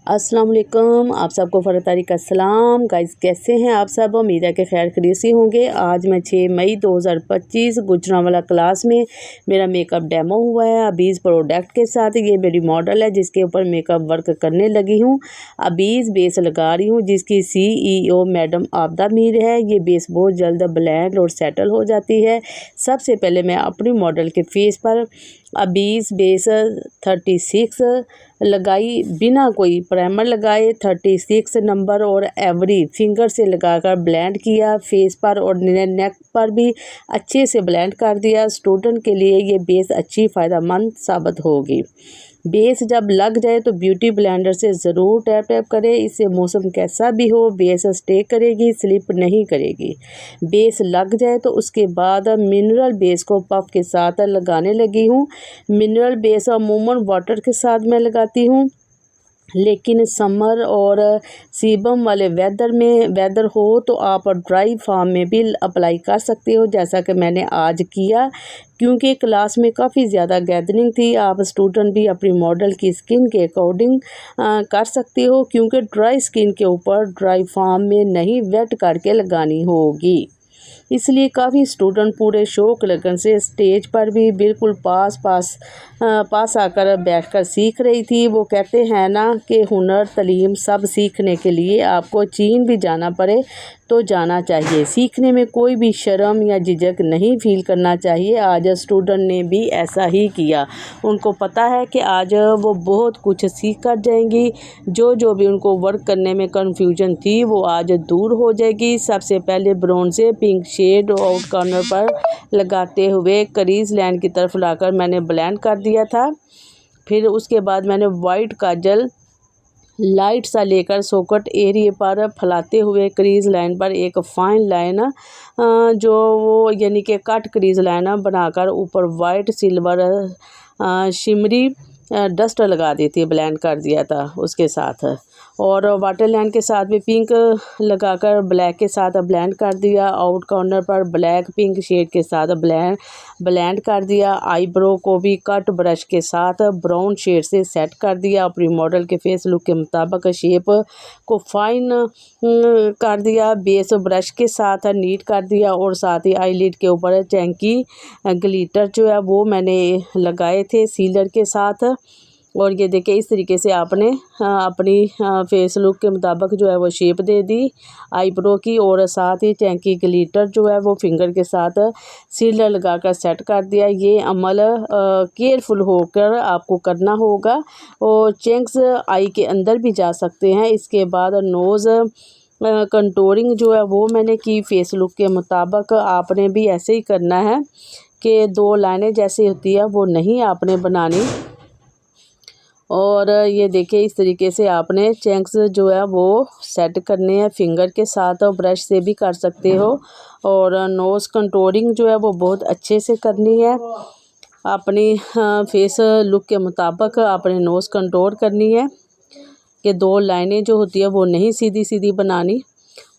अस्सलाम वालेकुम, आप सबको फ़रह तारीक़ अस्सलाम। गाइस कैसे हैं आप सब? उम्मीद है कि खैर खरीसी होंगे। आज मैं 6 मई 2025 गुजरांवाला क्लास में मेरा मेकअप डेमो हुआ है अबीज़ प्रोडक्ट के साथ। ये मेरी मॉडल है जिसके ऊपर मेकअप वर्क करने लगी हूँ। अबीज़ बेस लगा रही हूँ जिसकी CEO मैडम आबदा मीर है। ये बेस बहुत जल्द ब्लेंड और सेटल हो जाती है। सबसे पहले मैं अपनी मॉडल के फेस पर अबीज़ बेस 36 लगाई, बिना कोई प्राइमर लगाए 36 नंबर और एवरी फिंगर से लगाकर ब्लेंड किया। फेस पर और नेक पर भी अच्छे से ब्लेंड कर दिया। स्टूडेंट के लिए ये बेस अच्छी फ़ायदेमंद साबित होगी। बेस जब लग जाए तो ब्यूटी ब्लेंडर से ज़रूर टैप करें। इससे मौसम कैसा भी हो बेस स्टे करेगी, स्लिप नहीं करेगी। बेस लग जाए तो उसके बाद मिनरल बेस को पफ के साथ लगाने लगी हूँ। मिनरल बेस अमूमन वाटर के साथ मैं लगाती हूँ, लेकिन समर और सीबम वाले वेदर हो तो आप ड्राई फार्म में भी अप्लाई कर सकते हो, जैसा कि मैंने आज किया। क्योंकि क्लास में काफ़ी ज़्यादा गैदरिंग थी, आप स्टूडेंट भी अपनी मॉडल की स्किन के अकॉर्डिंग कर सकते हो, क्योंकि ड्राई स्किन के ऊपर ड्राई फार्म में नहीं वेट करके लगानी होगी। इसलिए काफ़ी स्टूडेंट पूरे शौक लगन से स्टेज पर भी बिल्कुल पास आकर बैठकर सीख रही थी। वो कहते हैं ना कि हुनर तालीम सब सीखने के लिए आपको चीन भी जाना पड़े तो जाना चाहिए। सीखने में कोई भी शर्म या झिझक नहीं फील करना चाहिए। आज स्टूडेंट ने भी ऐसा ही किया। उनको पता है कि आज वो बहुत कुछ सीख कर जाएंगी। जो भी उनको वर्क करने में कन्फ्यूजन थी वो आज दूर हो जाएगी। सबसे पहले ब्राउन से पिंक शेड आउट कॉर्नर पर लगाते हुए क्रीज लाइन की तरफ लाकर मैंने ब्लेंड कर दिया था। फिर उसके बाद मैंने वाइट काजल लाइट सा लेकर सॉकेट एरिया पर फैलाते हुए क्रीज लाइन पर एक फाइन लाइन जो वो यानी कि कट क्रीज लाइन बनाकर ऊपर वाइट सिल्वर शिमरी डस्ट लगा दी थी, ब्लेंड कर दिया था उसके साथ। और वाटर लाइन के साथ भी पिंक लगाकर ब्लैक के साथ ब्लेंड कर दिया। आउट कॉर्नर पर ब्लैक पिंक शेड के साथ ब्लेंड कर दिया। आईब्रो को भी कट ब्रश के साथ ब्राउन शेड से सेट कर दिया। अपनी मॉडल के फेस लुक के मुताबिक शेप को फाइन कर दिया। बेस ब्रश के साथ नीट कर दिया और साथ ही आईलिड के ऊपर चैंकी ग्लिटर जो है वो मैंने लगाए थे सीलर के साथ। और ये देखिए इस तरीके से आपने अपनी फेस लुक के मुताबिक जो है वो शेप दे दी आईब्रो की, और साथ ही चैंकी ग्लिटर जो है वो फिंगर के साथ सीलर लगाकर सेट कर दिया। ये अमल केयरफुल होकर आपको करना होगा और चैंक्स आई के अंदर भी जा सकते हैं। इसके बाद नोज़ कंटूरिंग जो है वो मैंने की फेस लुक के मुताबिक। आपने भी ऐसे ही करना है कि 2 लाइनें जैसे होती है वो नहीं आपने बनानी। और ये देखिए इस तरीके से आपने चैंक्स जो है वो सेट करने हैं फिंगर के साथ, और ब्रश से भी कर सकते हो। और नोज़ कंटूरिंग जो है वो बहुत अच्छे से करनी है। अपनी फेस लुक के मुताबिक आपने नोज़ कंटूर करनी है कि 2 लाइनें जो होती है वो नहीं सीधी सीधी बनानी।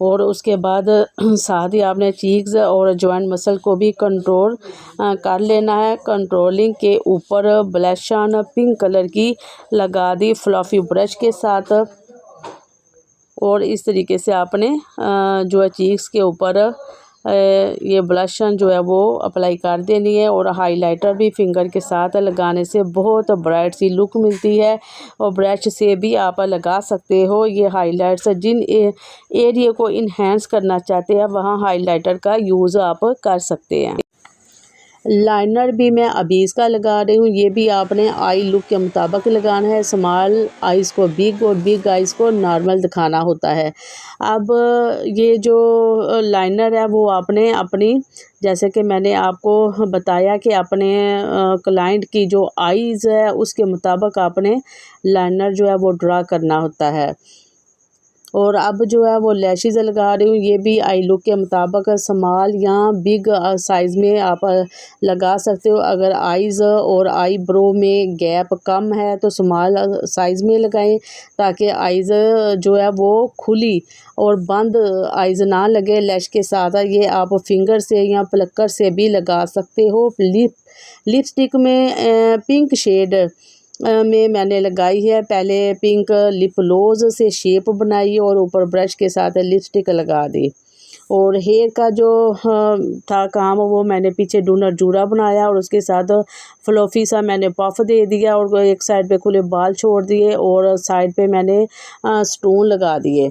और उसके बाद साथ ही आपने चीक्स और जॉइंट मसल को भी कंट्रोल कर लेना है। कंट्रोलिंग के ऊपर ब्लश ऑन पिंक कलर की लगा दी फ्लफी ब्रश के साथ। और इस तरीके से आपने जो है चीक्स के ऊपर ये ब्लश जो है वो अप्लाई कर देनी है। और हाइलाइटर भी फिंगर के साथ लगाने से बहुत ब्राइट सी लुक मिलती है, और ब्रश से भी आप लगा सकते हो। ये हाइलाइट्स जिन एरिया को इन्हेंस करना चाहते हैं वहाँ हाइलाइटर का यूज़ आप कर सकते हैं। लाइनर भी मैं अबीज़ का लगा रही हूँ। ये भी आपने आई लुक के मुताबिक लगाना है। स्मॉल आइज़ को बिग और बिग आइज़ को नॉर्मल दिखाना होता है। अब ये जो लाइनर है वो आपने अपनी, जैसे कि मैंने आपको बताया कि अपने क्लाइंट की जो आइज़ है उसके मुताबिक आपने लाइनर जो है वो ड्रा करना होता है। और अब जो है वो लैशेज़ लगा रही हूँ। ये भी आई लुक के मुताबिक स्मॉल या बिग साइज़ में आप लगा सकते हो। अगर आइज़ और आई ब्रो में गैप कम है तो स्मॉल साइज़ में लगाएं, ताकि आइज़ जो है वो खुली और बंद आइज़ ना लगे लैश के साथ। ये आप फिंगर से या प्लकर से भी लगा सकते हो। लिपस्टिक में पिंक शेड में मैंने लगाई है। पहले पिंक लिप ग्लोज से शेप बनाई और ऊपर ब्रश के साथ लिपस्टिक लगा दी। और हेयर का जो था काम वो मैंने पीछे डूनर जूड़ा बनाया और उसके साथ फ्लॉफी सा मैंने पफ दे दिया और एक साइड पे खुले बाल छोड़ दिए और साइड पे मैंने स्टोन लगा दिए।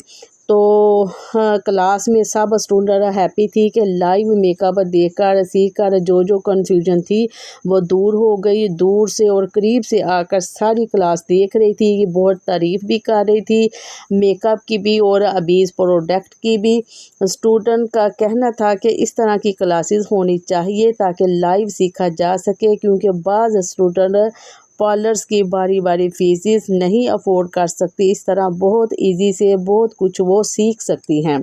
तो क्लास में सब स्टूडेंट हैप्पी थी कि लाइव मेकअप देखकर सीखकर जो कन्फ्यूजन थी वो दूर हो गई। दूर से और करीब से आकर सारी क्लास देख रही थी कि बहुत तारीफ़ भी कर रही थी मेकअप की भी और अबीज़ प्रोडक्ट की भी। स्टूडेंट का कहना था कि इस तरह की क्लासेस होनी चाहिए ताकि लाइव सीखा जा सके, क्योंकि बाज़ स्टूडेंट पार्लर्स की बारी बारी फीसेस नहीं अफोर्ड कर सकती। इस तरह बहुत इजी से बहुत कुछ वो सीख सकती हैं।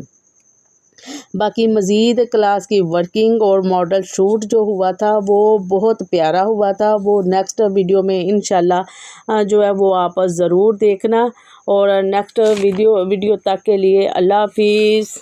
बाकी मज़ीद क्लास की वर्किंग और मॉडल शूट जो हुआ था वो बहुत प्यारा हुआ था। वो नेक्स्ट वीडियो में इंशाल्लाह जो है वो आप ज़रूर देखना। और नेक्स्ट वीडियो तक के लिए अल्लाह हाफिज़।